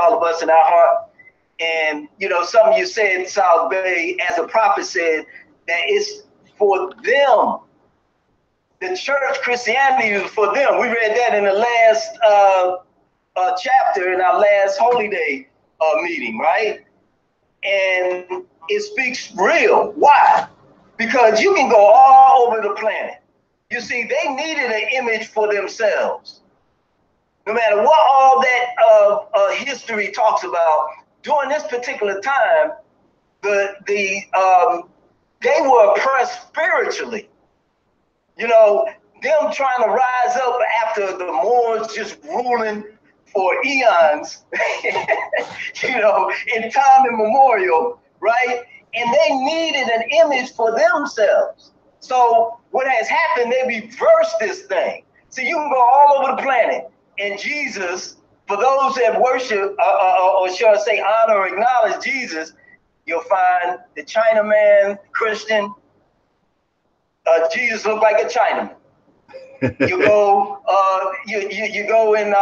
all of us in our heart. And, you know, some of you said, South Bay, as a prophet said, that it's for them. The church Christianity is for them. We read that in the last chapter in our last Holy Day meeting, right? And it speaks real. Why? Because you can go all over the planet. You see, they needed an image for themselves. No matter what all that history talks about, during this particular time, they were oppressed spiritually. You know, them trying to rise up after the Moors just ruling for eons, you know, in time immemorial, right? And they needed an image for themselves. So what has happened, they reversed this thing. So you can go all over the planet, and Jesus, for those that worship, or shall I say honor or acknowledge Jesus, you'll find the Chinaman, Christian, Jesus looked like a Chinaman. You go, you go in,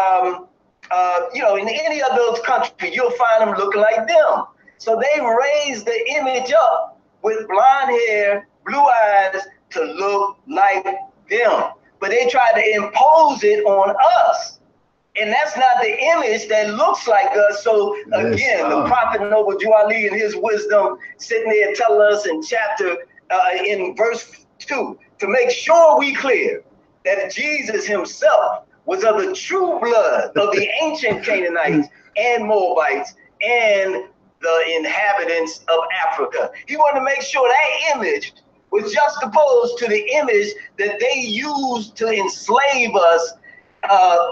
you know, in any of those countries, you'll find them looking like them. So they raised the image up with blonde hair, blue eyes to look like them. But they tried to impose it on us. And that's not the image that looks like us. So again, the prophet Noble Jew Ali in his wisdom sitting there telling us in chapter, in verse 2, to make sure we clear that Jesus himself was of the true blood of the ancient Canaanites and Moabites and the inhabitants of Africa. He wanted to make sure that image was juxtaposed to the image that they used to enslave us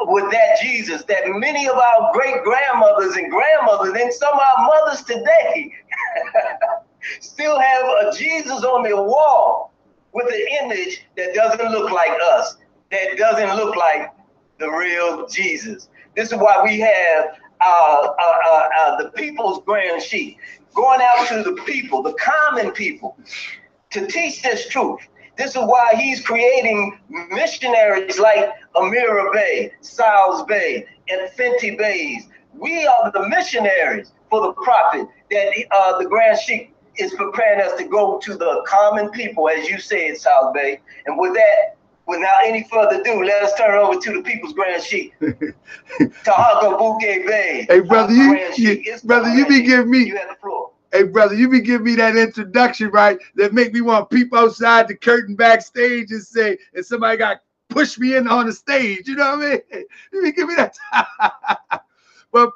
with that Jesus, that many of our great-grandmothers and grandmothers and some of our mothers today still have a Jesus on their wall with an image that doesn't look like us, that doesn't look like the real Jesus. This is why we have the people's grand sheet going out to the people, the common people, to teach this truth. This is why he's creating missionaries like Amira Bey, Sal's Bey, and Fenty Bays. We are the missionaries for the prophet that the Grand Sheikh is preparing us to go to the common people, as you said, Sal Bey. And with that, without any further ado, let us turn over to the people's Grand Sheikh, Tahaka Bouquet Bey. Hey, brother, you be giving me. You have the floor. Hey, brother, you be giving me that introduction, right? That make me want to peep outside the curtain backstage and say, and somebody got pushed me in on the stage. You know what I mean? You be giving me that. But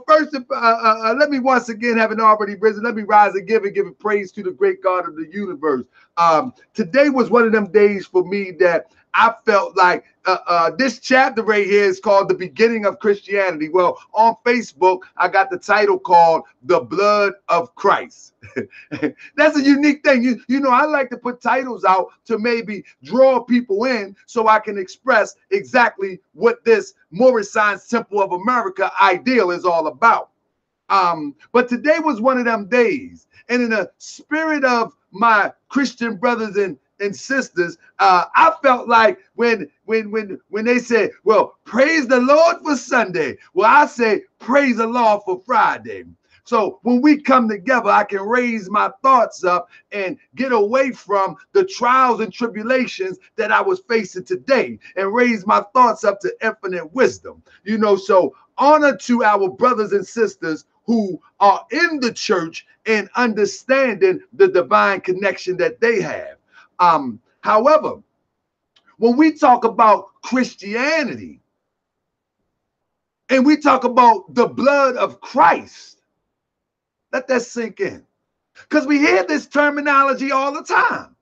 first, let me once again, having already risen, let me rise and give praise to the great God of the universe. Today was one of them days for me that I felt like this chapter right here is called The Beginning of Christianity. Well, on Facebook, I got the title called The Blood of Christ. That's a unique thing. You know, I like to put titles out to maybe draw people in so I can express exactly what this Morris Science Temple of America ideal is all about. But today was one of them days. And in the spirit of my Christian brothers and sisters, I felt like when they said, well, praise the Lord for Sunday. Well, I say praise the Lord for Friday. So when we come together, I can raise my thoughts up and get away from the trials and tribulations that I was facing today and raise my thoughts up to infinite wisdom. You know, so honor to our brothers and sisters who are in the church and understanding the divine connection that they have. However, when we talk about Christianity and we talk about the blood of Christ, let that sink in. Because we hear this terminology all the time.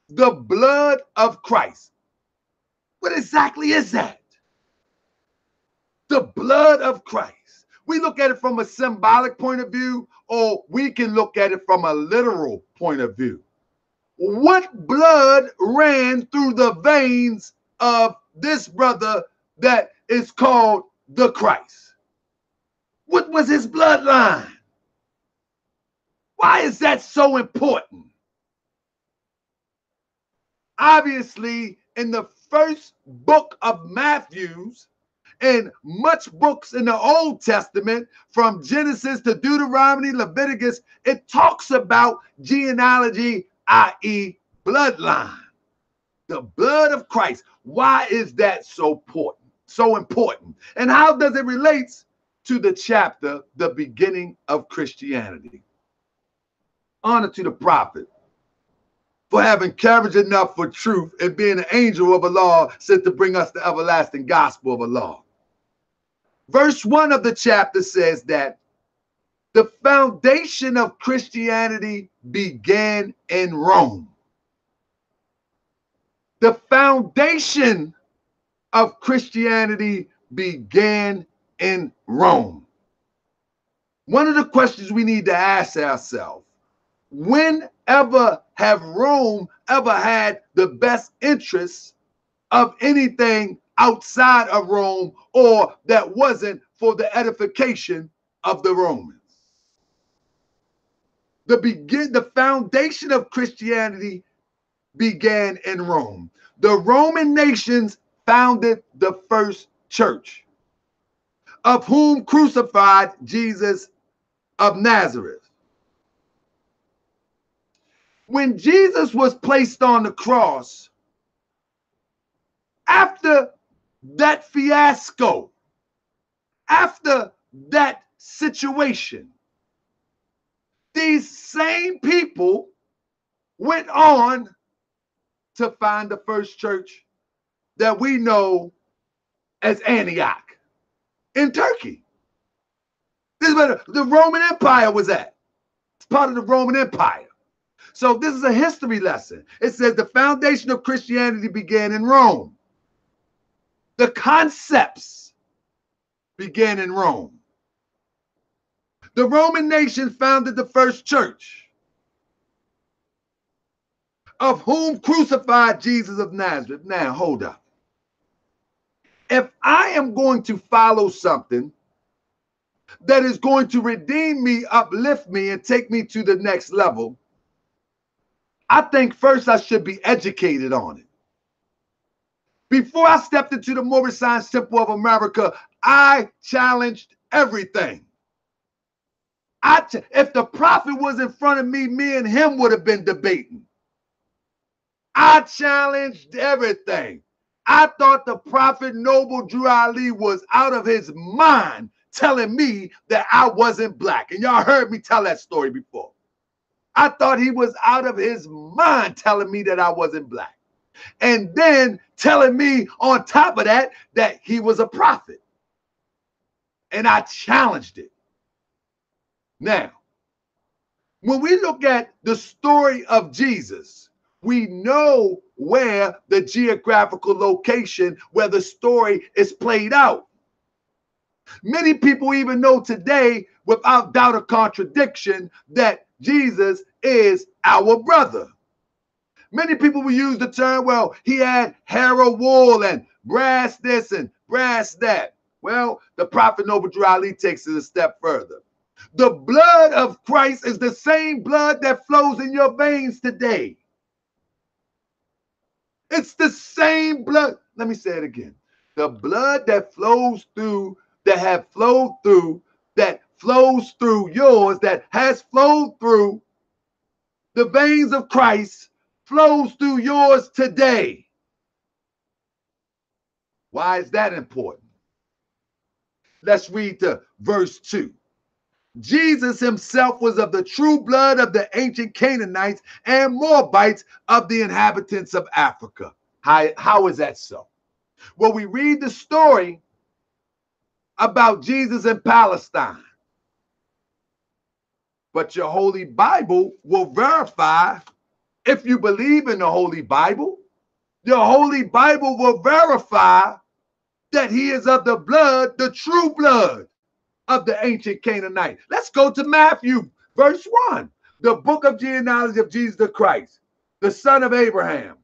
The blood of Christ. What exactly is that? The blood of Christ. We look at it from a symbolic point of view, or we can look at it from a literal point of view. What blood ran through the veins of this brother that is called the Christ? What was his bloodline? Why is that so important? Obviously, in the first book of Matthew, In much books in the Old Testament, from Genesis to Deuteronomy, Leviticus, it talks about genealogy, i.e. bloodline. The blood of Christ. Why is that so important? So important? And how does it relate to the chapter, the beginning of Christianity? Honor to the prophet for having courage enough for truth and being an angel of Allah sent to bring us the everlasting gospel of Allah. Verse 1 of the chapter says that the foundation of Christianity began in Rome. The foundation of Christianity began in Rome. One of the questions we need to ask ourselves, whenever have Rome ever had the best interests of anything outside of Rome, or that wasn't for the edification of the Romans? The foundation of Christianity began in Rome. The Roman nations founded the first church, of whom crucified Jesus of Nazareth. When Jesus was placed on the cross, after that fiasco, after that situation, these same people went on to find the first church that we know as Antioch in Turkey. This is where the Roman Empire was at. It's part of the Roman Empire. So this is a history lesson. It says the foundation of Christianity began in Rome. The concepts began in Rome. The Roman nation founded the first church, of whom crucified Jesus of Nazareth. Now, hold up. If I am going to follow something that is going to redeem me, uplift me, and take me to the next level, I think first I should be educated on it. Before I stepped into the Moorish Science Temple of America, I challenged everything. If the prophet was in front of me, me and him would have been debating. I challenged everything. I thought the prophet Noble Drew Ali was out of his mind telling me that I wasn't black. And y'all heard me tell that story before. I thought he was out of his mind telling me that I wasn't black. And then telling me on top of that, that he was a prophet. And I challenged it. Now, when we look at the story of Jesus, we know where the geographical location where the story is played out. Many people even know today, without doubt or contradiction, that Jesus is our brother. Many people will use the term, well, he had hair of wool and brass this and brass that. Well, the prophet Noble Drew Ali takes it a step further. The blood of Christ is the same blood that flows in your veins today. It's the same blood. Let me say it again. The blood that flows through, that have flowed through, that flows through yours, that has flowed through the veins of Christ, flows through yours today. Why is that important? Let's read to verse 2. Jesus himself was of the true blood of the ancient Canaanites and Moabites of the inhabitants of Africa. How is that so? Well, we read the story about Jesus in Palestine. But your Holy Bible will verify, if you believe in the Holy Bible, your Holy Bible will verify that he is of the blood, the true blood of the ancient Canaanite. Let's go to Matthew, verse 1, the book of genealogy of Jesus the Christ, the son of Abraham.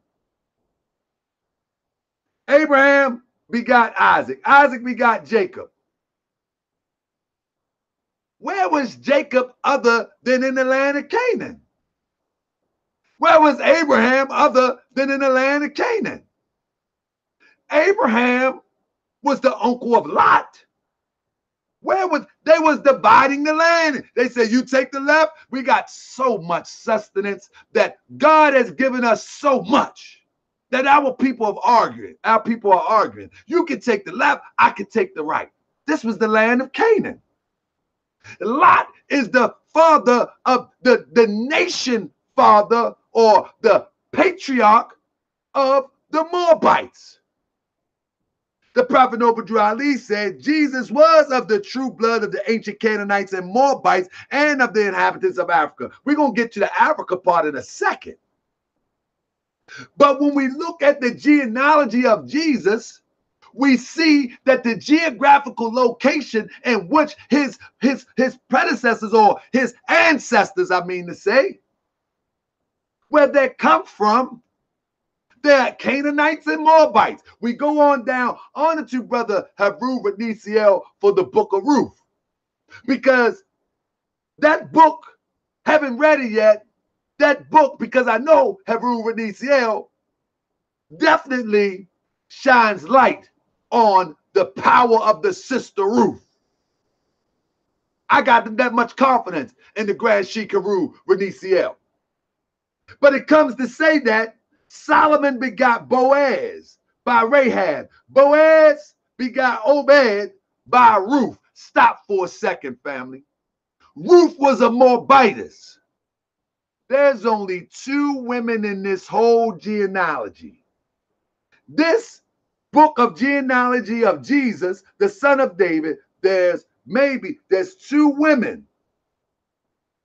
Abraham begot Isaac. Isaac begot Jacob. Where was Jacob other than in the land of Canaan? Where was Abraham other than in the land of Canaan? Abraham was the uncle of Lot. Where was they was dividing the land? They said, you take the left. We got so much sustenance that God has given us so much that our people have argued. Our people are arguing. You can take the left, I can take the right. This was the land of Canaan. Lot is the father of the nation father, or the patriarch of the Moabites. The prophet Obadiah Ali said Jesus was of the true blood of the ancient Canaanites and Moabites and of the inhabitants of Africa. We're going to get to the Africa part in a second. But when we look at the genealogy of Jesus, we see that the geographical location in which his predecessors, or his ancestors, I mean to say, where they come from, they're Canaanites and Moabites. We go on down, honor to Brother Haru Radiciel for the book of Ruth. Because that book, haven't read it yet, that book, because I know Haru Radiciel definitely shines light on the power of the sister Ruth. I got that much confidence in the Grand Sheikh Haru Radiciel. But it comes to say that Solomon begot Boaz by Rahab. Boaz begot Obed by Ruth. Stop for a second, family. Ruth was a Moabitess. There's only 2 women in this whole genealogy. This book of genealogy of Jesus, the son of David, there's 2 women.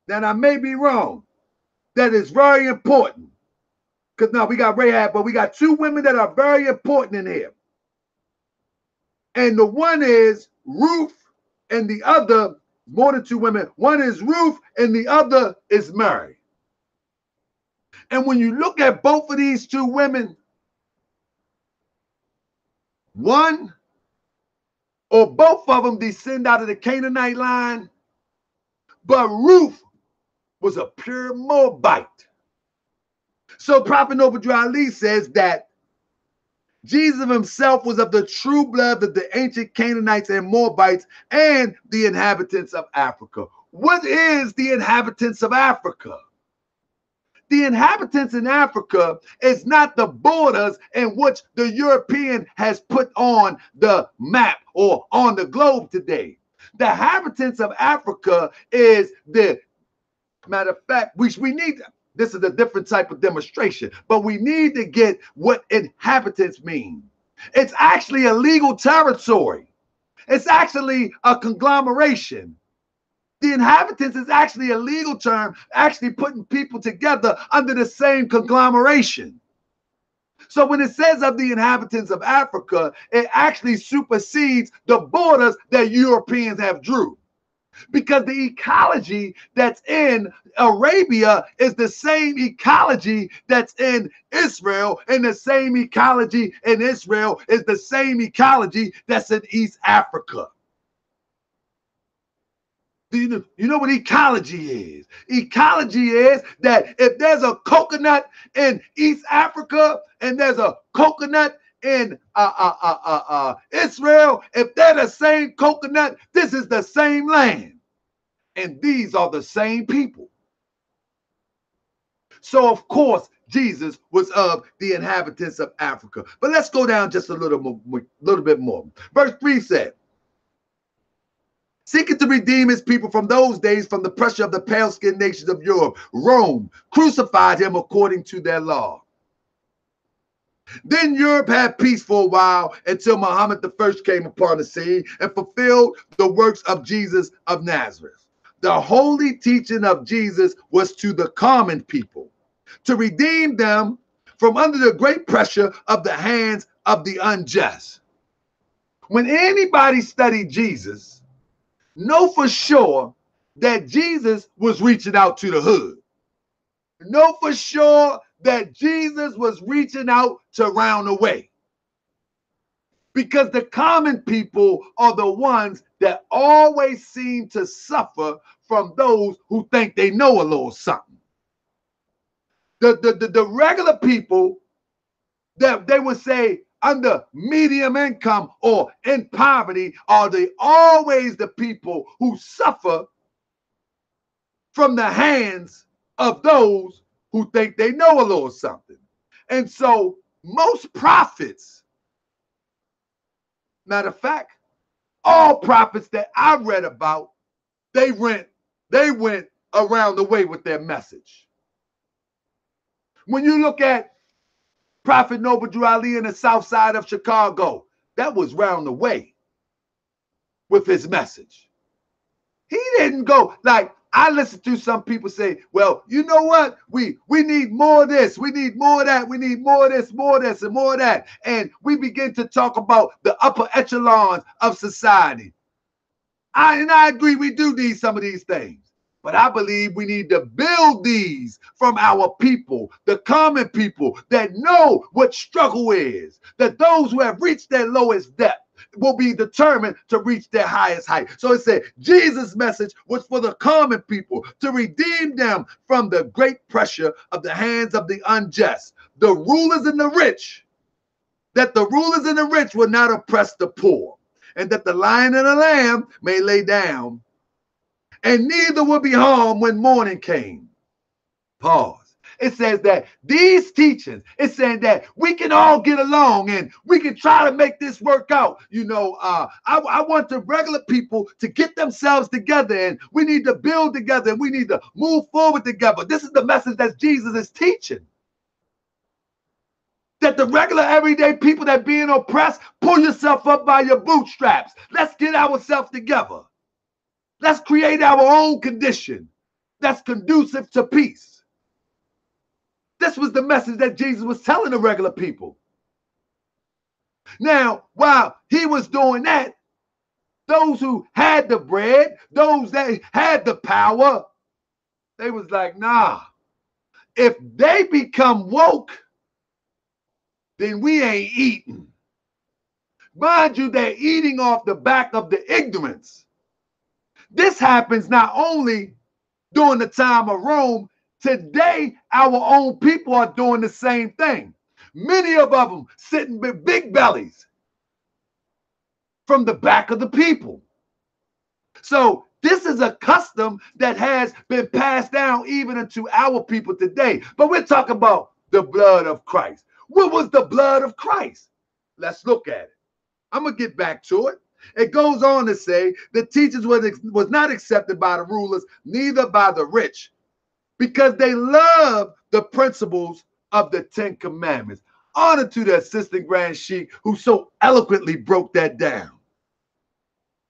Now, I may be wrong. That is very important. Because now we got Rahab, but we got 2 women that are very important in here. And the one is Ruth, and the other, more than 2 women. One is Ruth, and the other is Mary. And when you look at both of these 2 women, one or both of them descend out of the Canaanite line, but Ruth was a pure Moabite. So Prophet Obadiah Ali says that Jesus himself was of the true blood of the ancient Canaanites and Moabites and the inhabitants of Africa. What is the inhabitants of Africa? The inhabitants in Africa is not the borders in which the European has put on the map or on the globe today. The inhabitants of Africa is the, matter of fact, we need, this is a different type of demonstration, but we need to get what inhabitants mean. It's actually a legal territory. It's actually a conglomeration. The inhabitants is actually a legal term, actually putting people together under the same conglomeration. So when it says of the inhabitants of Africa, it actually supersedes the borders that Europeans have drew. Because the ecology that's in Arabia is the same ecology that's in Israel, and the same ecology in Israel is the same ecology that's in East Africa. You know what ecology is? Ecology is that if there's a coconut in East Africa and there's a coconut in Israel, if they're the same coconut, this is the same land. And these are the same people. So, of course, Jesus was of the inhabitants of Africa. But let's go down just a little bit more. Verse 3 said, seeking to redeem his people from those days, from the pressure of the pale-skinned nations of Europe, Rome crucified him according to their law. Then Europe had peace for a while until Muhammad I came upon the scene and fulfilled the works of Jesus of Nazareth. The holy teaching of Jesus was to the common people, to redeem them from under the great pressure of the hands of the unjust. When anybody studied Jesus, know for sure that Jesus was reaching out to the hood. Know for sure that Jesus was reaching out to round away. Because the common people are the ones that always seem to suffer from those who think they know a little something. The regular people, that they would say, under medium income or in poverty are always the people who suffer from the hands of those who think they know a little something. And so most prophets, matter of fact, all prophets that I read about, they went around the way with their message. When you look at Prophet Noble Drew Ali in the south side of Chicago, that was round the way with his message. He didn't go like, I listen to some people say, well, you know what? We need more of this. We need more of that. We need more of this, more of this, and more of that. And we begin to talk about the upper echelons of society. I agree, we do need some of these things. But I believe we need to build these from our people, the common people that know what struggle is, that those who have reached their lowest depth will be determined to reach their highest height. So it said Jesus' message was for the common people, to redeem them from the great pressure of the hands of the unjust, the rulers and the rich, that the rulers and the rich will not oppress the poor, and that the lion and the lamb may lay down, and neither will be harmed when morning came. Pause. It says that these teachings, it's saying that we can all get along and we can try to make this work out. You know, I want the regular people to get themselves together, and we need to build together, and we need to move forward together. This is the message that Jesus is teaching. That the regular everyday people that being oppressed, pull yourself up by your bootstraps. Let's get ourselves together. Let's create our own condition that's conducive to peace. This was the message that Jesus was telling the regular people. Now, while he was doing that, those who had the bread, those that had the power, they was like, nah, if they become woke, then we ain't eating. Mind you, they're eating off the back of the ignorance. This happens not only during the time of Rome. Today, our own people are doing the same thing. Many of them sitting with big bellies from the back of the people. So this is a custom that has been passed down even into our people today. But we're talking about the blood of Christ. What was the blood of Christ? Let's look at it. I'm going to get back to it. It goes on to say the teachings was not accepted by the rulers, neither by the rich, because they love the principles of the 10 Commandments. Honor to the assistant Grand Sheik who so eloquently broke that down.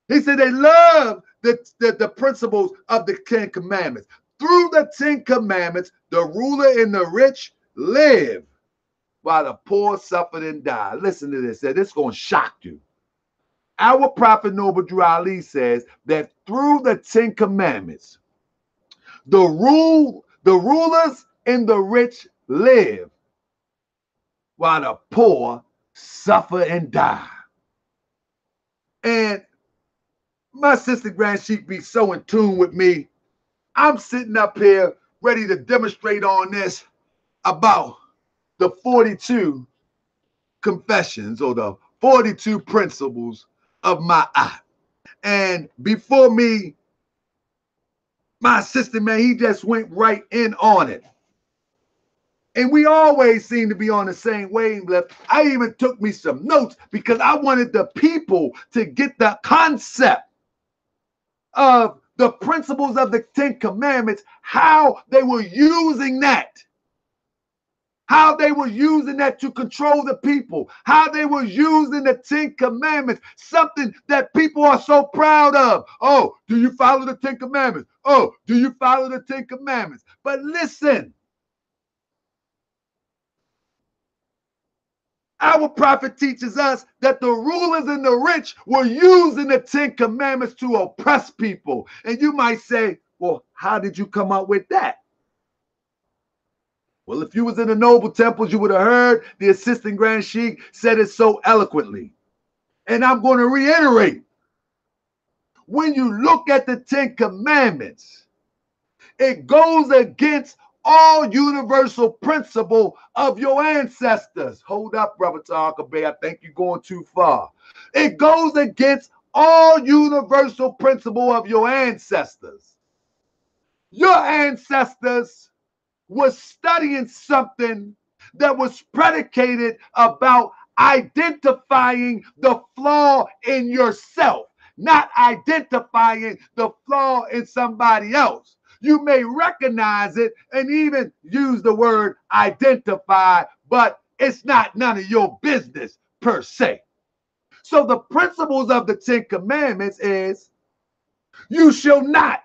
He said they love the principles of the 10 Commandments. Through the 10 Commandments, the ruler and the rich live while the poor suffered and died. Listen to this. This is going to shock you. Our prophet Noble Drew Ali says that through the 10 Commandments, the rulers and the rich live while the poor suffer and die. And my sister Grand Sheik be so in tune with me. I'm sitting up here ready to demonstrate on this about the 42 confessions or the 42 principles of my eye. And before me, my assistant, man, he just went right in on it. And we always seem to be on the same wavelength. I even took me some notes because I wanted the people to get the concept of the principles of the 10 Commandments, how they were using that. How they were using that to control the people. How they were using the 10 Commandments. Something that people are so proud of. Oh, do you follow the 10 Commandments? Oh, do you follow the 10 Commandments? But listen. Our prophet teaches us that the rulers and the rich were using the 10 Commandments to oppress people. And you might say, well, how did you come up with that? Well, if you was in the noble temples, you would have heard the assistant Grand Sheik said it so eloquently. And I'm going to reiterate. When you look at the 10 Commandments, it goes against all universal principle of your ancestors. Hold up, Brother Takabe. I think you're going too far. It goes against all universal principle of your ancestors. Your ancestors were studying something that was predicated about identifying the flaw in yourself, not identifying the flaw in somebody else. You may recognize it and even use the word identify, but it's not none of your business per se. So the principles of the Ten Commandments is you shall not.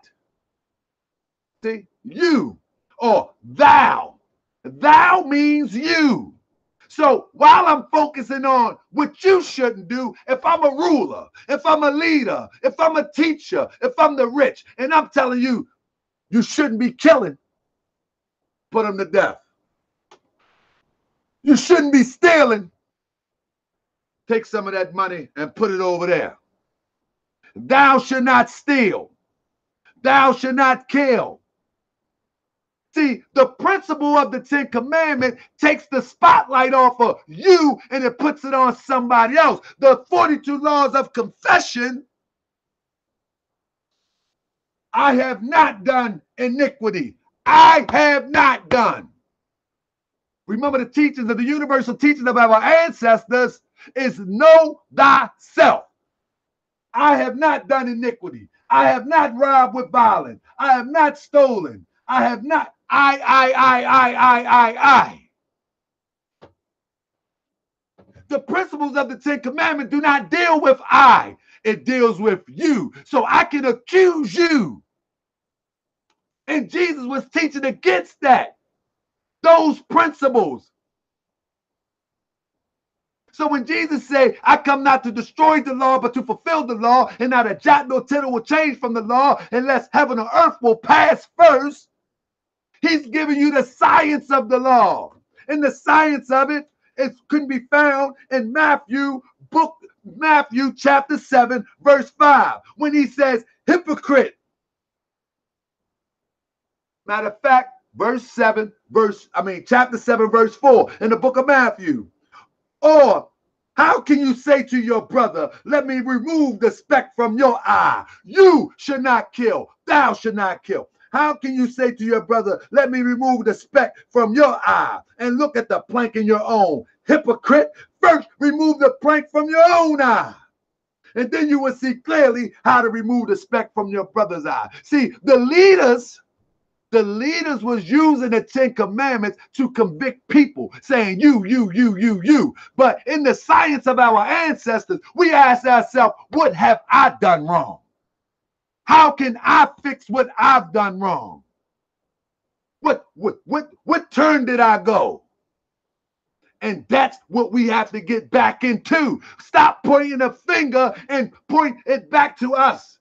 See, you or thou. Thou means you. So while I'm focusing on what you shouldn't do, if I'm a ruler, if I'm a leader, if I'm a teacher, if I'm the rich, and I'm telling you, you shouldn't be killing, put them to death. You shouldn't be stealing, take some of that money and put it over there. Thou should not steal. Thou should not kill. See, the principle of the Ten Commandments takes the spotlight off of you and it puts it on somebody else. The 42 laws of confession, I have not done iniquity. I have not done. Remember, the teachings of the universal teachings of our ancestors is know thyself. I have not done iniquity. I have not robbed with violence. I have not stolen. I have not. I. The principles of the Ten Commandments do not deal with I. It deals with you. So I can accuse you. And Jesus was teaching against that. Those principles. So when Jesus said, I come not to destroy the law, but to fulfill the law, and not a jot nor tittle will change from the law unless heaven or earth will pass first, he's giving you the science of the law. And the science of it can be found in Matthew chapter 7, verse 5, when he says, hypocrite. Matter of fact, chapter 7, verse 4 in the book of Matthew. Or how can you say to your brother, let me remove the speck from your eye? You should not kill. Thou should not kill. How can you say to your brother, let me remove the speck from your eye and look at the plank in your own? Hypocrite, first remove the plank from your own eye. And then you will see clearly how to remove the speck from your brother's eye. See, the leaders was using the Ten Commandments to convict people, saying you. But in the science of our ancestors, we ask ourselves, what have I done wrong? How can I fix what I've done wrong? What turn did I go? And that's what we have to get back into. Stop pointing a finger and point it back to us.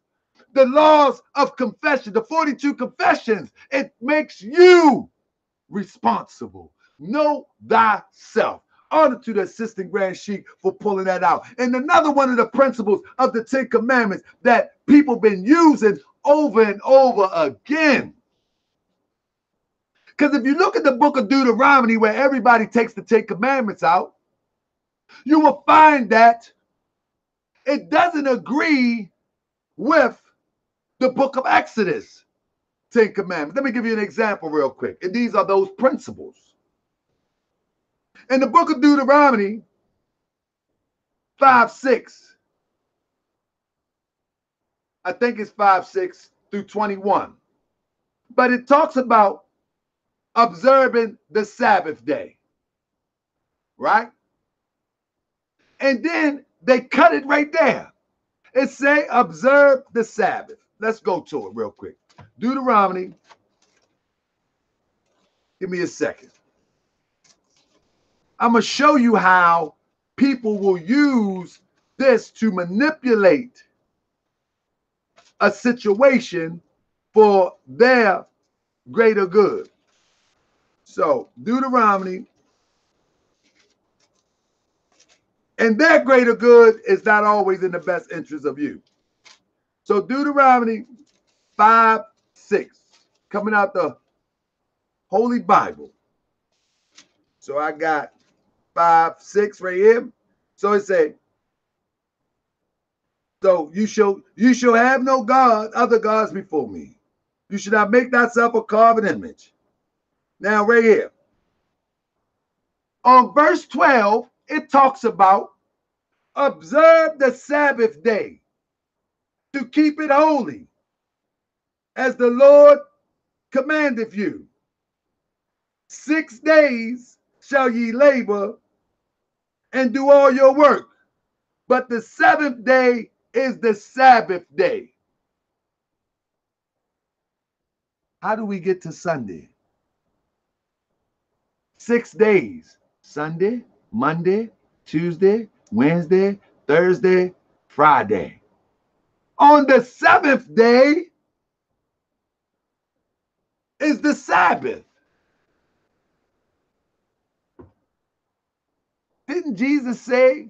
The laws of confession, the 42 confessions, it makes you responsible. Know thyself. Honor to the assistant Grand Sheik for pulling that out. And another one of the principles of the Ten Commandments that people been using over and over again. Because if you look at the book of Deuteronomy, where everybody takes the Ten Commandments out, you will find that it doesn't agree with the book of Exodus, Ten Commandments. Let me give you an example real quick. And these are those principles. In the book of Deuteronomy 5:6, I think it's 5:6 through 21. But it talks about observing the Sabbath day, right? And then they cut it right there. It say observe the Sabbath. Let's go to it real quick. Deuteronomy, give me a second. I'm going to show you how people will use this to manipulate a situation for their greater good. So, Deuteronomy, and their greater good is not always in the best interest of you. So, Deuteronomy 5:6, coming out the Holy Bible. So I got 5, 6 right here. So it say, so you shall have no other gods before me. You should not make thyself a carved image. Now right here. On verse 12, it talks about observe the Sabbath day to keep it holy, as the Lord commandeth you. 6 days shall ye labor and do all your work, but the 7th day is the Sabbath day. How do we get to Sunday? 6 days. Sunday, Monday, Tuesday, Wednesday, Thursday, Friday. On the 7th day is the Sabbath. Didn't Jesus say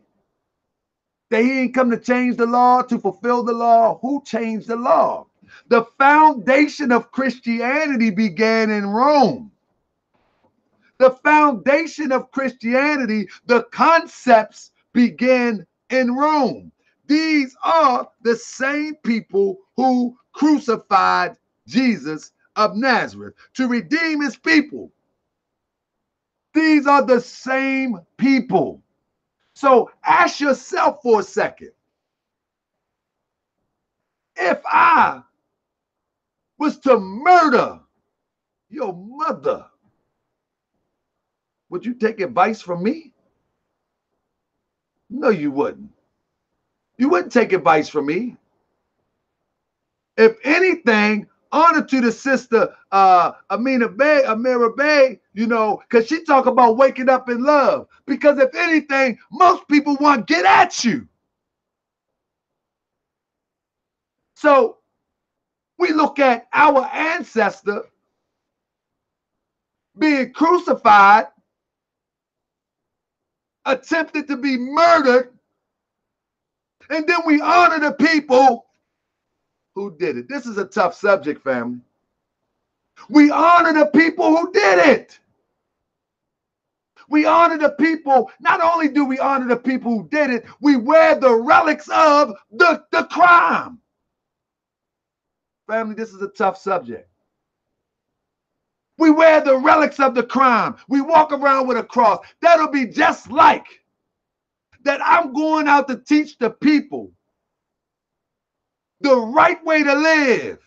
that he ain't come to change the law, to fulfill the law? Who changed the law? The foundation of Christianity began in Rome. The foundation of Christianity, the concepts began in Rome. These are the same people who crucified Jesus of Nazareth to redeem his people. These are the same people. So ask yourself for a second. If I was to murder your mother, would you take advice from me? No, you wouldn't. You wouldn't take advice from me. If anything, honor to the sister Amira Bay, you know, because she talk about waking up in love. Because if anything, most people want to get at you. So we look at our ancestor being crucified, attempted to be murdered, and then we honor the people who did it. This is a tough subject, family. We honor the people who did it. We honor the people. Not only do we honor the people who did it, we wear the relics of the crime. Family, this is a tough subject. We wear the relics of the crime. We walk around with a cross. That'll be just like that I'm going out to teach the people the right way to live,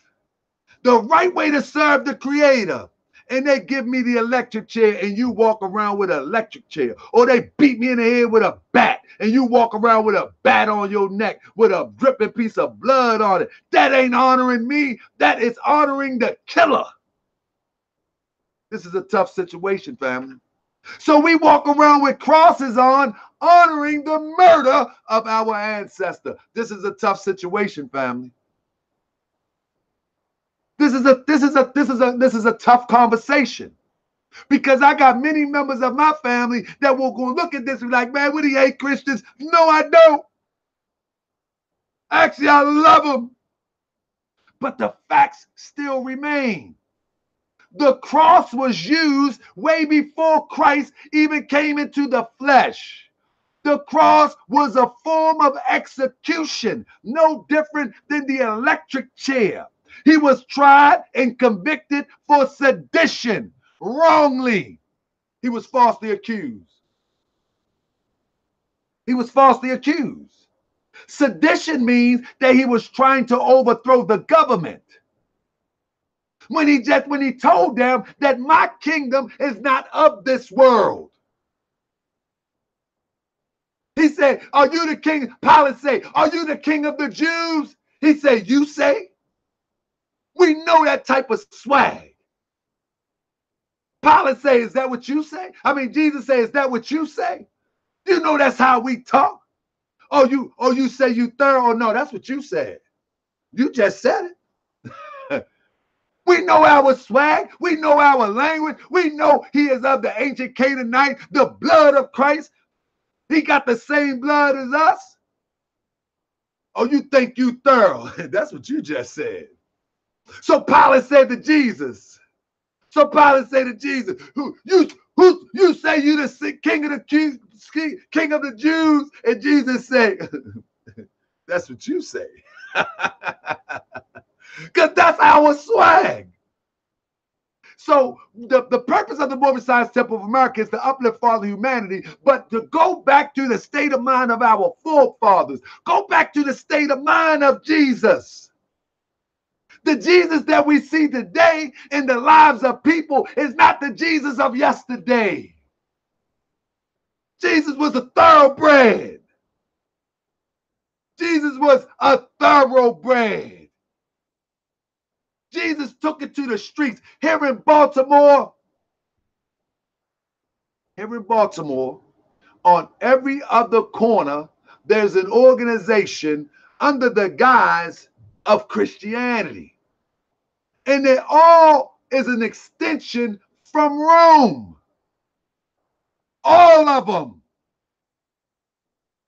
the right way to serve the Creator. And they give me the electric chair and you walk around with an electric chair. Or they beat me in the head with a bat and you walk around with a bat on your neck with a dripping piece of blood on it. That ain't honoring me. That is honoring the killer. This is a tough situation, family. So we walk around with crosses on, honoring the murder of our ancestor. This is a tough situation, family. This is a tough conversation, because I got many members of my family that will go look at this and be like, man, what do you hate Christians? No, I don't. Actually, I love them. But the facts still remain. The cross was used way before Christ even came into the flesh. The cross was a form of execution, no different than the electric chair. He was tried and convicted for sedition wrongly. He was falsely accused. He was falsely accused. Sedition means that he was trying to overthrow the government. When he told them that my kingdom is not of this world. He said, are you the king? Pilate said, are you the king of the Jews? He said, you say? We know that type of swag. Pilate say, is that what you say? I mean, Jesus say, is that what you say? You know that's how we talk. Oh, you say you thorough? No, that's what you said. You just said it. We know our swag. We know our language. We know he is of the ancient Canaanite, the blood of Christ. He got the same blood as us. Oh, you think you thorough? That's what you just said. So Pilate said to Jesus, So Pilate said to Jesus, who you say you the king of the Jews? And Jesus said, that's what you say. Because that's our swag. So the purpose of the Movie Science Temple of America is to uplift fallen humanity, but to go back to the state of mind of our forefathers. Go back to the state of mind of Jesus. The Jesus that we see today in the lives of people is not the Jesus of yesterday. Jesus was a thoroughbred. Jesus was a thoroughbred. Jesus took it to the streets. Here in Baltimore, on every other corner, there's an organization under the guise of Christianity. And it all is an extension from Rome. All of them.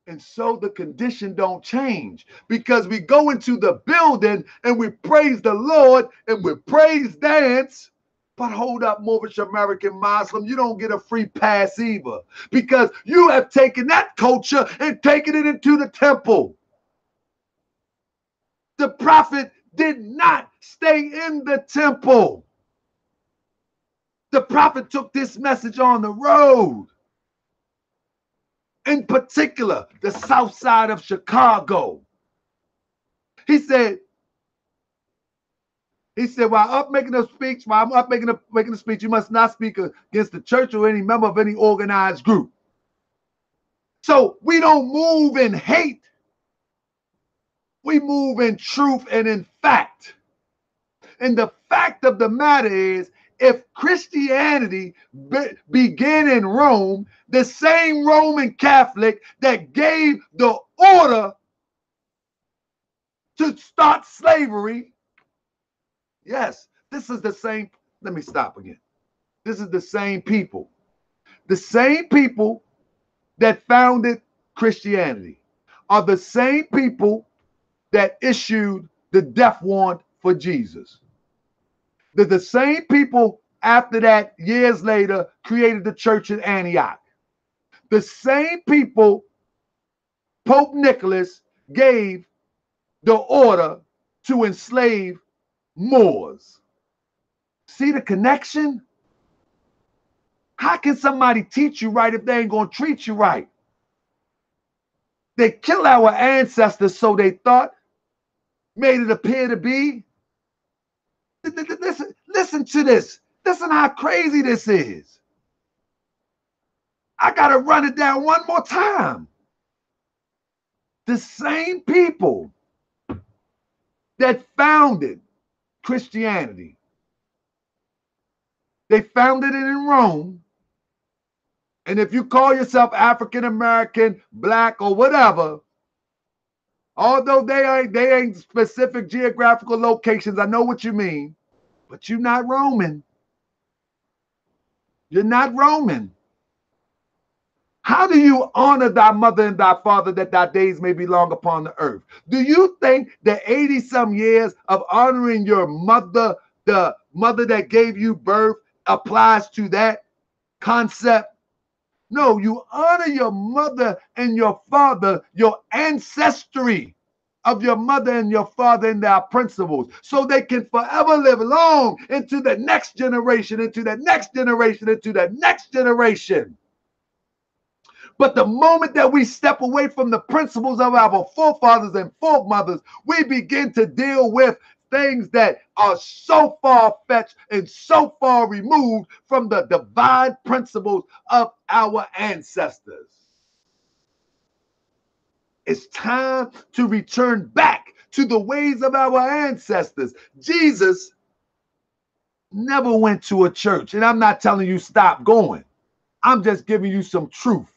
And so the condition don't change, because we go into the building and we praise the Lord and we praise dance. But hold up, Moorish American Muslim, you don't get a free pass either, because you have taken that culture and taken it into the temple. The prophet did not stay in the temple. The prophet took this message on the road. In particular, the south side of Chicago. He said, while I'm making a speech, you must not speak against the church or any member of any organized group. So we don't move in hate. We move in truth and in fact. And the fact of the matter is, if Christianity began in Rome, the same Roman Catholic that gave the order to start slavery, yes, this is the same. Let me stop again. This is the same people. The same people that founded Christianity are the same people that issued the death warrant for Jesus. They're the same people after that, years later, created the church in Antioch. The same people Pope Nicholas gave the order to enslave Moors. See the connection? How can somebody teach you right if they ain't going to treat you right? They killed our ancestors, so they thought, made it appear to be. Listen to this. Listen how crazy this is. I got to run it down one more time. The same people that founded Christianity, they founded it in Rome. And if you call yourself African American, black, or whatever, although they ain't specific geographical locations, I know what you mean, but you're not Roman. You're not Roman. How do you honor thy mother and thy father, that thy days may be long upon the earth? Do you think that 80-some years of honoring your mother, the mother that gave you birth, applies to that concept? No, you honor your mother and your father, your ancestry of your mother and your father and their principles, so they can forever live long into the next generation, into the next generation, into the next generation. But the moment that we step away from the principles of our forefathers and foremothers, we begin to deal with things that are so far-fetched and so far removed from the divine principles of our ancestors. It's time to return back to the ways of our ancestors. Jesus never went to a church, and I'm not telling you stop going. I'm just giving you some truth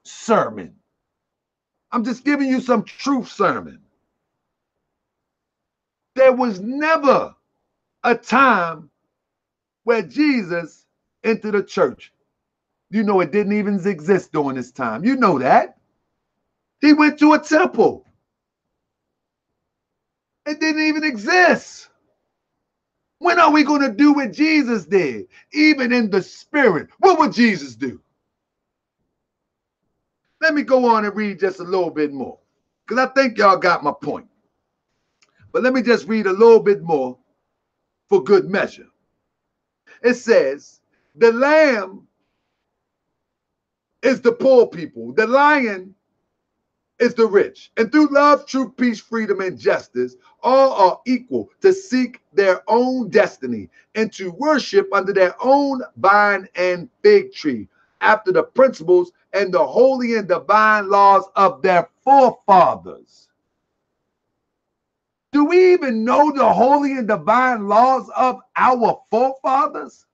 sermon. I'm just giving you some truth sermon. There was never a time where Jesus entered a church. You know, it didn't even exist during this time. You know that. He went to a temple. It didn't even exist. When are we going to do what Jesus did? Even in the spirit. What would Jesus do? Let me go on and read just a little bit more, because I think y'all got my point. But let me just read a little bit more for good measure. It says, the lamb is the poor people. The lion is the rich. And through love, truth, peace, freedom, and justice, all are equal to seek their own destiny and to worship under their own vine and fig tree, after the principles and the holy and divine laws of their forefathers. Do we even know the holy and divine laws of our forefathers?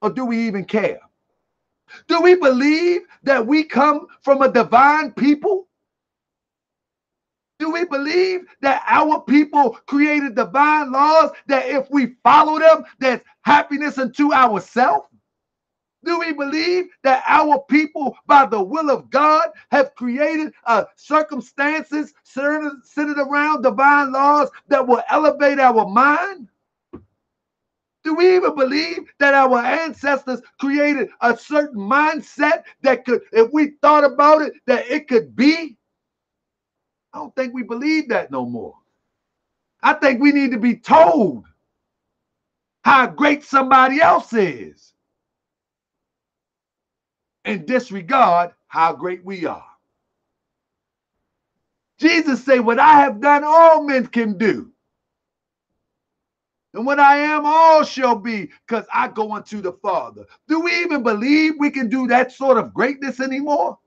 Or do we even care? Do we believe that we come from a divine people? Do we believe that our people created divine laws that if we follow them, there's happiness unto ourselves? Do we believe that our people, by the will of God, have created circumstances centered around divine laws that will elevate our mind? Do we even believe that our ancestors created a certain mindset that could, if we thought about it, that it could be? I don't think we believe that no more. I think we need to be told how great somebody else is and disregard how great we are. Jesus said, what I have done, all men can do. And what I am, all shall be, because I go unto the Father. Do we even believe we can do that sort of greatness anymore?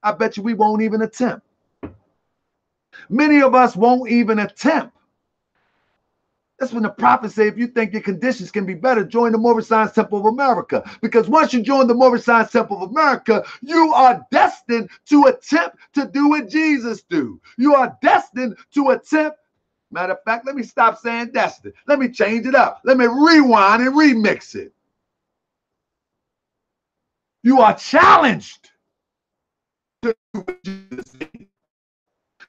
I bet you we won't even attempt. Many of us won't even attempt. That's when the prophets say, if you think your conditions can be better, join the Moorish Science Temple of America. Because once you join the Moorish Science Temple of America, you are destined to attempt to do what Jesus do. You are destined to attempt. Matter of fact, let me stop saying destined. Let me change it up. Let me rewind and remix it. You are challenged to do what Jesus did.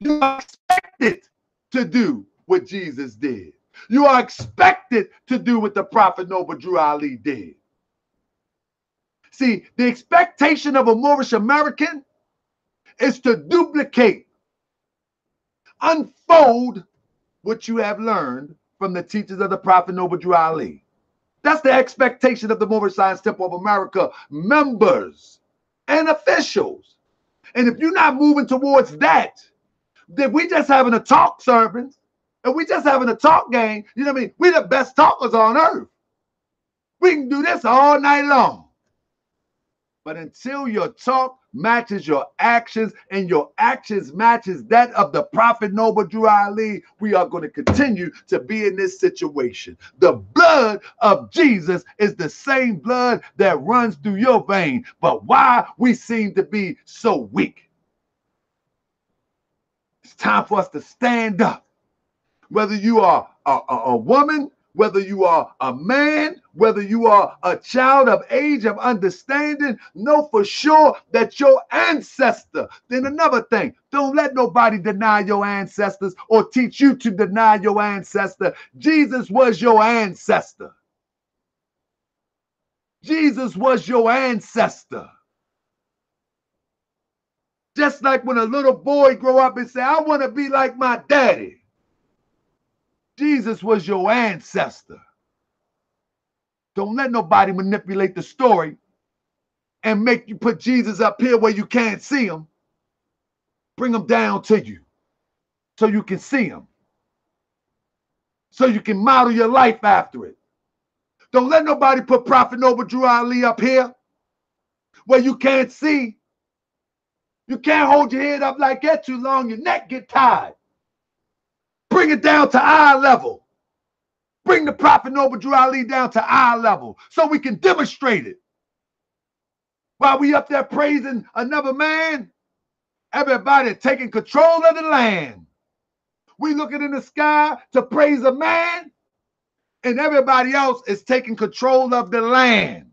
You are expected to do what Jesus did. You are expected to do what the Prophet Noble Drew Ali did. See, the expectation of a Moorish American is to duplicate, unfold what you have learned from the teachers of the Prophet Noble Drew Ali. That's the expectation of the Moorish Science Temple of America members and officials. And if you're not moving towards that, then we just having a talk service, and we just having a talk game. You know what I mean? We're the best talkers on earth. We can do this all night long. But until your talk matches your actions and your actions matches that of the Prophet Noble Drew Ali, we are going to continue to be in this situation. The blood of Jesus is the same blood that runs through your vein. But why we seem to be so weak? It's time for us to stand up. Whether you are a woman, whether you are a man, whether you are a child of age of understanding, know for sure that your ancestor. Then another thing, don't let nobody deny your ancestors or teach you to deny your ancestor. Jesus was your ancestor. Jesus was your ancestor. Just like when a little boy grow up and say, I want to be like my daddy. Jesus was your ancestor. Don't let nobody manipulate the story and make you put Jesus up here where you can't see him. Bring him down to you so you can see him. So you can model your life after it. Don't let nobody put Prophet Noble Drew Ali up here where you can't see. You can't hold your head up like that too long. Your neck get tired. Bring it down to eye level. Bring the Prophet Noble Drew Ali down to eye level so we can demonstrate it. While we up there praising another man, everybody taking control of the land. We looking in the sky to praise a man, and everybody else is taking control of the land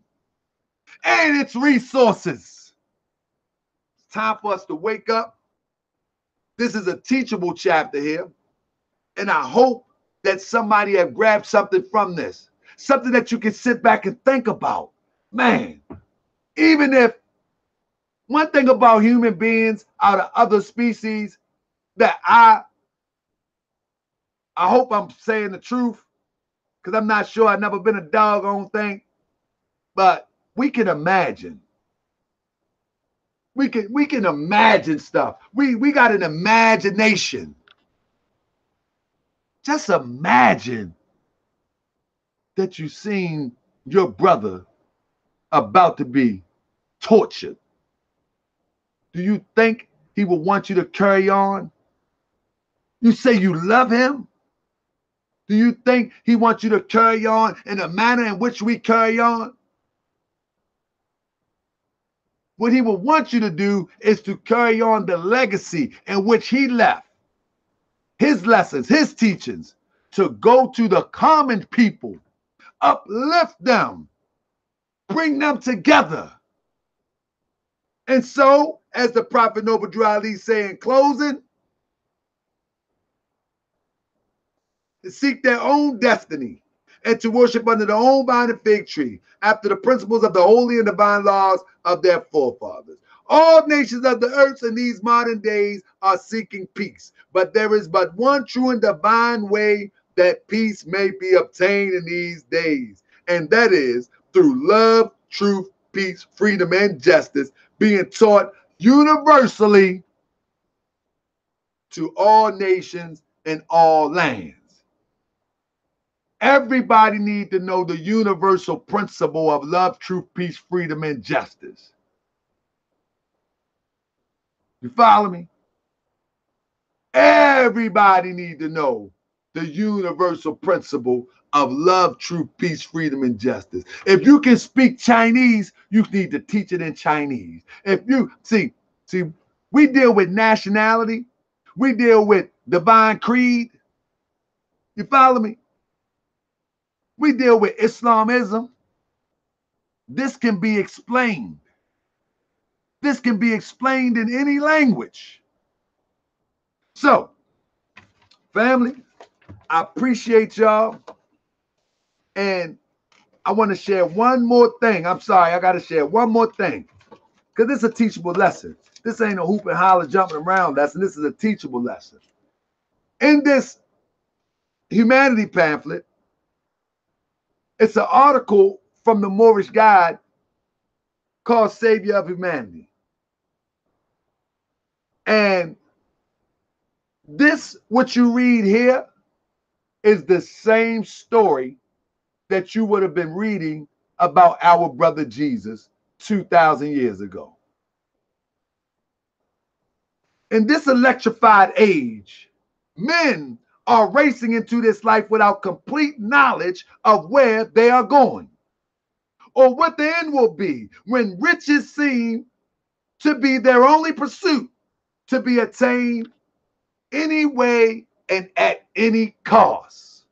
and its resources. It's time for us to wake up. This is a teachable chapter here, and I hope that somebody have grabbed something from this, something that you can sit back and think about. Man, even if one thing about human beings out of other species that I hope I'm saying the truth, because I'm not sure, I've never been a doggone thing, but we can imagine. We can imagine stuff. We got an imagination. Just imagine that you've seen your brother about to be tortured. Do you think he will want you to carry on? You say you love him? Do you think he wants you to carry on in the manner in which we carry on? What he will want you to do is to carry on the legacy in which he left, his lessons, his teachings, to go to the common people, uplift them, bring them together. And so, as the Prophet Noble Drew Ali say in closing, to seek their own destiny and to worship under their own vine and fig tree after the principles of the holy and divine laws of their forefathers. All nations of the earth in these modern days are seeking peace, but there is but one true and divine way that peace may be obtained in these days, and that is through love, truth, peace, freedom, and justice being taught universally to all nations in all lands. Everybody needs to know the universal principle of love, truth, peace, freedom, and justice. You follow me? Everybody needs to know the universal principle of love, truth, peace, freedom, and justice. If you can speak Chinese, you need to teach it in Chinese. If you see, we deal with nationality, we deal with divine creed. You follow me? We deal with Islamism. This can be explained. This can be explained in any language. So, family, I appreciate y'all. And I want to share one more thing. I'm sorry, I got to share one more thing. Because this is a teachable lesson. This ain't a hoop and holler jumping around lesson. This is a teachable lesson. In this humanity pamphlet, it's an article from the Moorish Guide called Savior of Humanity. And this, what you read here, is the same story that you would have been reading about our brother Jesus 2,000 years ago. In this electrified age, men are racing into this life without complete knowledge of where they are going or what the end will be when riches seem to be their only pursuit, to be attained any way and at any cost.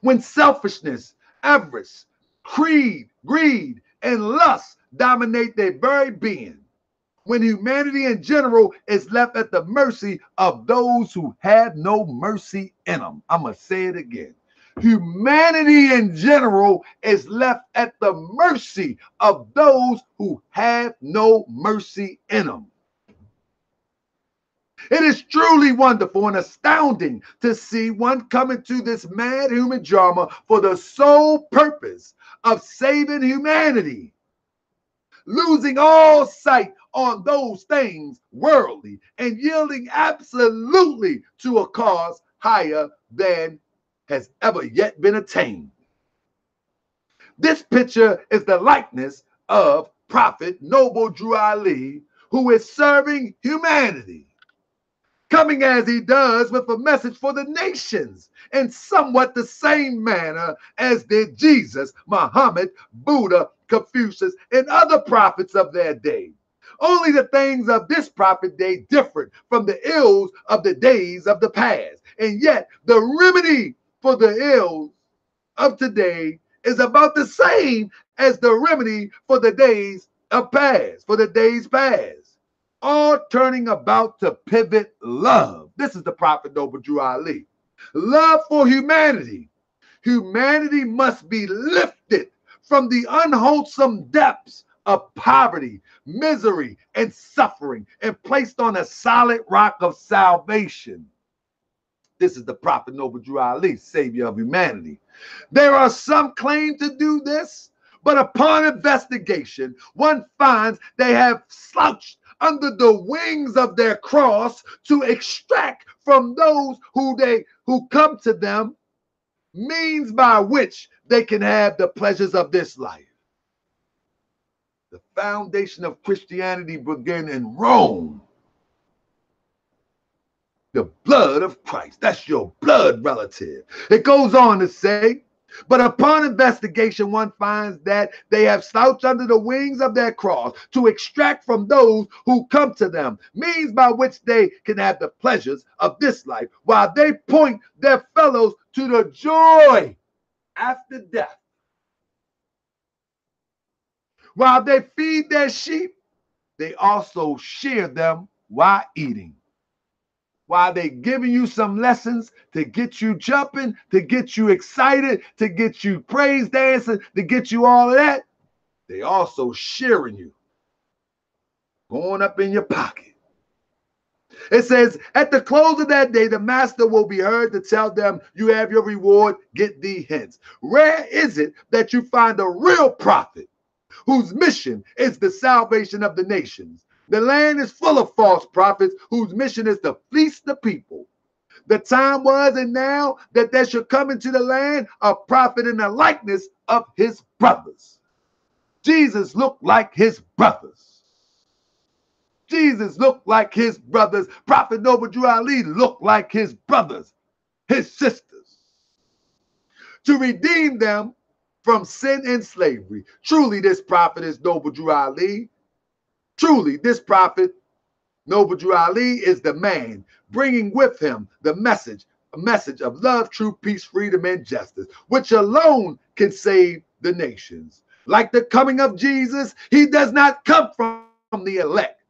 When selfishness, avarice, greed, and lust dominate their very being. When humanity in general is left at the mercy of those who have no mercy in them. I'm going to say it again. Humanity in general is left at the mercy of those who have no mercy in them. It is truly wonderful and astounding to see one come into this mad human drama for the sole purpose of saving humanity, losing all sight on those things worldly and yielding absolutely to a cause higher than has ever yet been attained. This picture is the likeness of Prophet Noble Drew Ali, who is serving humanity, coming as he does with a message for the nations in somewhat the same manner as did Jesus, Muhammad, Buddha, Confucius, and other prophets of their day. Only the things of this prophet day different from the ills of the days of the past. And yet the remedy for the ills of today is about the same as the remedy for the days of past, for the days past. All turning about to pivot love. This is the Prophet Noble Drew Ali. Love for humanity. Humanity must be lifted from the unwholesome depths of poverty, misery, and suffering and placed on a solid rock of salvation. This is the Prophet Noble Drew Ali, Savior of humanity. There are some claim to do this, but upon investigation, one finds they have slouched under the wings of their cross to extract from those who come to them means by which they can have the pleasures of this life. The foundation of Christianity began in Rome. The blood of Christ. That's your blood relative. It goes on to say, but upon investigation, one finds that they have slouched under the wings of their cross to extract from those who come to them means by which they can have the pleasures of this life, while they point their fellows to the joy after death. While they feed their sheep, they also shear them while eating. While they're giving you some lessons to get you jumping, to get you excited, to get you praise dancing, to get you all of that, they also shearing you, going up in your pocket. It says, at the close of that day, the master will be heard to tell them, you have your reward, get thee hence. Rare is it that you find a real prophet whose mission is the salvation of the nations. The land is full of false prophets whose mission is to fleece the people. The time was and now that there should come into the land a prophet in the likeness of his brothers. Jesus looked like his brothers. Jesus looked like his brothers. Prophet Noble Drew Ali looked like his brothers, his sisters, to redeem them from sin and slavery. Truly, this prophet is Noble Drew Ali. Truly, this prophet, Noble Drew Ali, is the man bringing with him the message, a message of love, truth, peace, freedom, and justice, which alone can save the nations. Like the coming of Jesus, he does not come from the elect,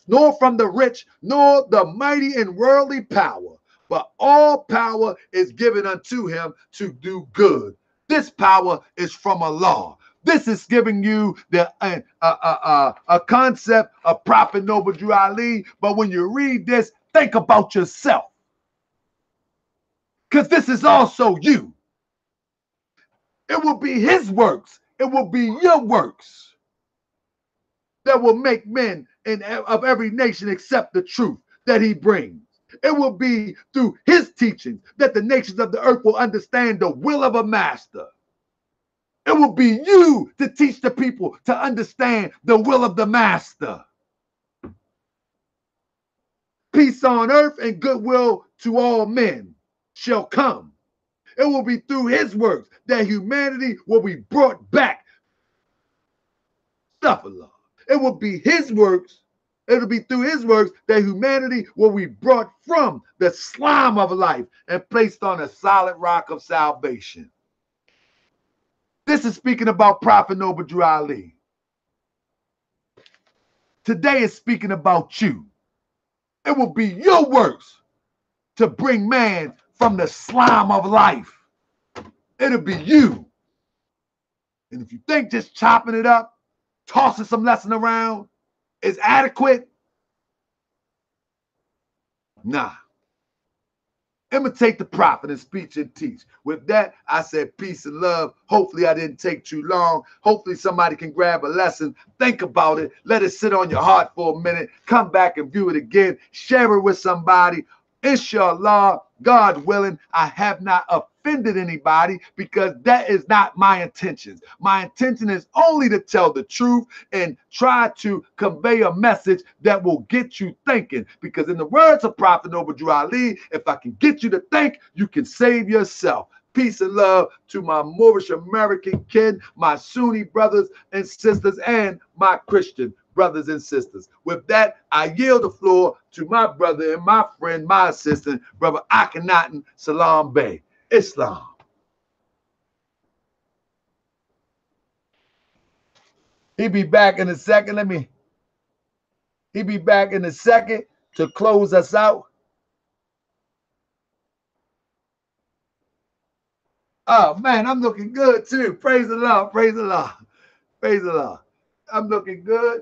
nor from the rich, nor the mighty in worldly power, but all power is given unto him to do good. This power is from Allah. This is giving you a concept of Prophet Noble Drew Ali. But when you read this, think about yourself. Because this is also you. It will be his works. It will be your works that will make men of every nation accept the truth that he brings. It will be through his teachings that the nations of the earth will understand the will of a master. It will be you to teach the people to understand the will of the master. Peace on earth and goodwill to all men shall come. It will be through his works that humanity will be brought back. Suffer love. It will be his works. It'll be through his works that humanity will be brought from the slime of life and placed on a solid rock of salvation. This is speaking about Prophet Noble Drew Ali. Today is speaking about you. It will be your works to bring man from the slime of life. It'll be you. And if you think just chopping it up, tossing some lesson around is adequate, nah. Imitate the prophet in speech and teach. With that, I said peace and love. Hopefully I didn't take too long. Hopefully somebody can grab a lesson. Think about it. Let it sit on your heart for a minute. Come back and view it again. Share it with somebody. Inshallah, God willing, I have not offended anybody because that is not my intentions. My intention is only to tell the truth and try to convey a message that will get you thinking. Because in the words of Prophet Noble Drew Ali, if I can get you to think, you can save yourself. Peace and love to my Moorish American kin, my Sunni brothers and sisters, and my Christian brothers and sisters. With that, I yield the floor to my brother and my friend, my assistant, Brother Akhenaten Salam Bey. Islam. He'll be back in a second. He'll be back in a second to close us out. Oh man, I'm looking good too. Praise the Lord. Praise the Lord. Praise the Lord. I'm looking good.